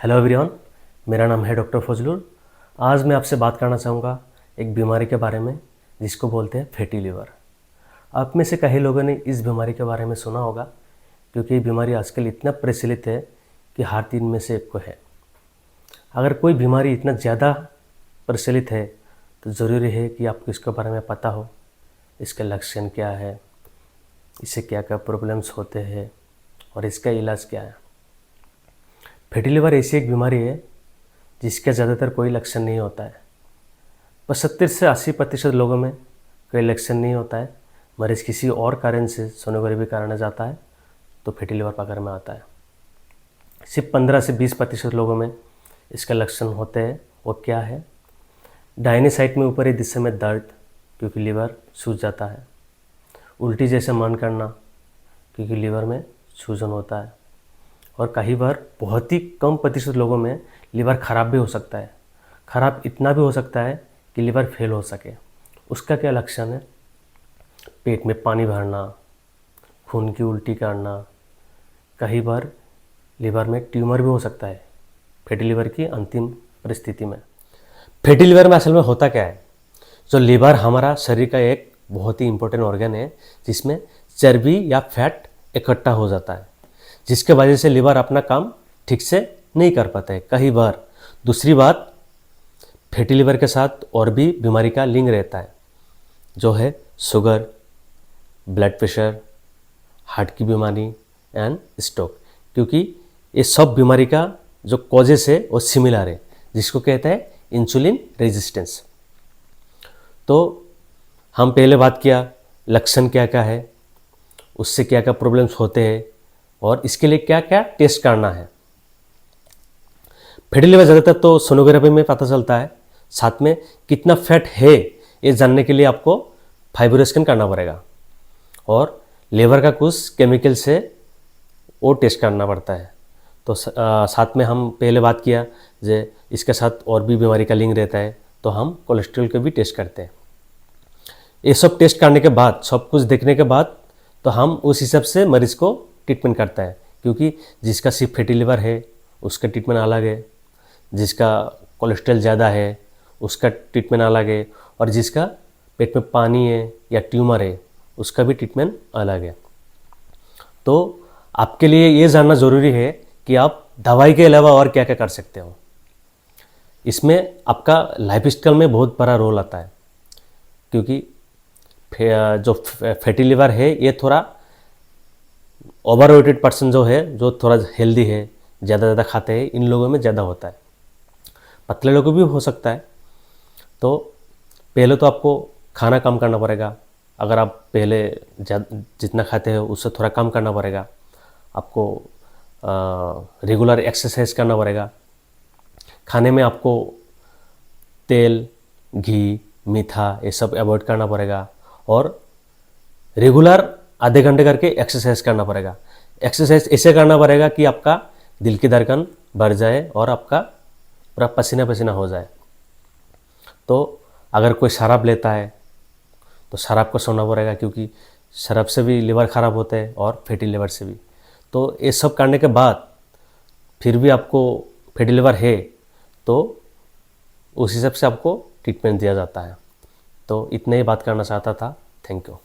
Hello everyone, मेरा नाम है डॉक्टर फजलुल। आज मैं आपसे बात करना चाहूँगा एक बीमारी के बारे में जिसको बोलते हैं फैटी लिवर। आप में से कई लोगों ने इस बीमारी के बारे में सुना होगा, क्योंकि ये बीमारी आजकल इतना प्रचलित है कि हर 3 में से 1 को है। अगर कोई बीमारी इतना ज़्यादा प्रचलित है तो ज़रूरी है कि आपको इसके बारे में पता हो, इसके लक्षण क्या है, इससे क्या क्या प्रॉब्लम्स होते हैं और इसका इलाज क्या है। फैटी लिवर ऐसी एक बीमारी है जिसका ज़्यादातर कोई लक्षण नहीं होता है। 75 से 80% लोगों में कोई लक्षण नहीं होता है। मरीज़ किसी और कारण से सोनोग्राफी कराने जाता है तो फैटी लिवर पकड़ में आता है। सिर्फ 15 से 20% लोगों में इसका लक्षण होते हैं। वो क्या है? दाहिने साइड में ऊपरी दिशा में दर्द, क्योंकि लिवर सूज जाता है। उल्टी जैसे मन करना, क्योंकि लिवर में सूजन होता है। और कई बार बहुत ही कम प्रतिशत लोगों में लिवर ख़राब भी हो सकता है। ख़राब इतना भी हो सकता है कि लिवर फेल हो सके। उसका क्या लक्षण है? पेट में पानी भरना, खून की उल्टी करना, कई बार लिवर में ट्यूमर भी हो सकता है फैटी लिवर की अंतिम परिस्थिति में। फैटी लिवर में असल में होता क्या है? जो लिवर हमारा शरीर का एक बहुत ही इम्पोर्टेंट ऑर्गन है जिसमें चर्बी या फैट इकट्ठा हो जाता है, जिसके वजह से लिवर अपना काम ठीक से नहीं कर पाता है कई बार। दूसरी बात, फैटी लिवर के साथ और भी बीमारी का लिंक रहता है, जो है शुगर, ब्लड प्रेशर, हार्ट की बीमारी एंड स्ट्रोक। क्योंकि ये सब बीमारी का जो कॉजेस है वो सिमिलर है, जिसको कहते हैं इंसुलिन रेजिस्टेंस। तो हम पहले बात किया लक्षण क्या क्या है, उससे क्या क्या प्रॉब्लम्स होते हैं और इसके लिए क्या क्या टेस्ट करना है। फैटी लिवर ज़्यादातर तो सोनोग्राफी में पता चलता है। साथ में कितना फैट है ये जानने के लिए आपको फाइब्रो स्कैन करना पड़ेगा और लिवर का कुछ केमिकल से वो टेस्ट करना पड़ता है। तो साथ में हम पहले बात किया जे इसके साथ और भी बीमारी का लिंक रहता है, तो हम कोलेस्ट्रॉल के भी टेस्ट करते हैं। ये सब टेस्ट करने के बाद, सब कुछ देखने के बाद, तो हम उस हिसाब से मरीज़ को ट्रीटमेंट करता है। क्योंकि जिसका सिर्फ फैटी लिवर है उसका ट्रीटमेंट अलग है, जिसका कोलेस्ट्रॉल ज़्यादा है उसका ट्रीटमेंट अलग है, और जिसका पेट में पानी है या ट्यूमर है उसका भी ट्रीटमेंट अलग है। तो आपके लिए ये जानना ज़रूरी है कि आप दवाई के अलावा और क्या क्या कर सकते हो। इसमें आपका लाइफस्टाइल में बहुत बड़ा रोल आता है, क्योंकि जो फैटी लिवर है ये थोड़ा ओवरवेटेड पर्सन जो है, जो थोड़ा हेल्दी है, ज़्यादा खाते हैं, इन लोगों में ज़्यादा होता है। पतले लोगों भी हो सकता है। तो पहले तो आपको खाना कम करना पड़ेगा। अगर आप पहले जितना खाते हो उससे थोड़ा कम करना पड़ेगा। आपको रेगुलर एक्सरसाइज करना पड़ेगा। खाने में आपको तेल, घी, मीठा ये सब अवॉइड करना पड़ेगा और रेगुलर आधे घंटे करके एक्सरसाइज करना पड़ेगा। एक्सरसाइज ऐसे करना पड़ेगा कि आपका दिल की धड़कन बढ़ जाए और आपका पूरा पसीना पसीना हो जाए। तो अगर कोई शराब लेता है तो शराब को छोड़ना पड़ेगा, क्योंकि शराब से भी लिवर ख़राब होते हैं और फैटी लिवर से भी। तो ये सब करने के बाद फिर भी आपको फैटी लिवर है तो उस हिसाब से आपको ट्रीटमेंट दिया जाता है। तो इतना ही बात करना चाहता था। Thank you.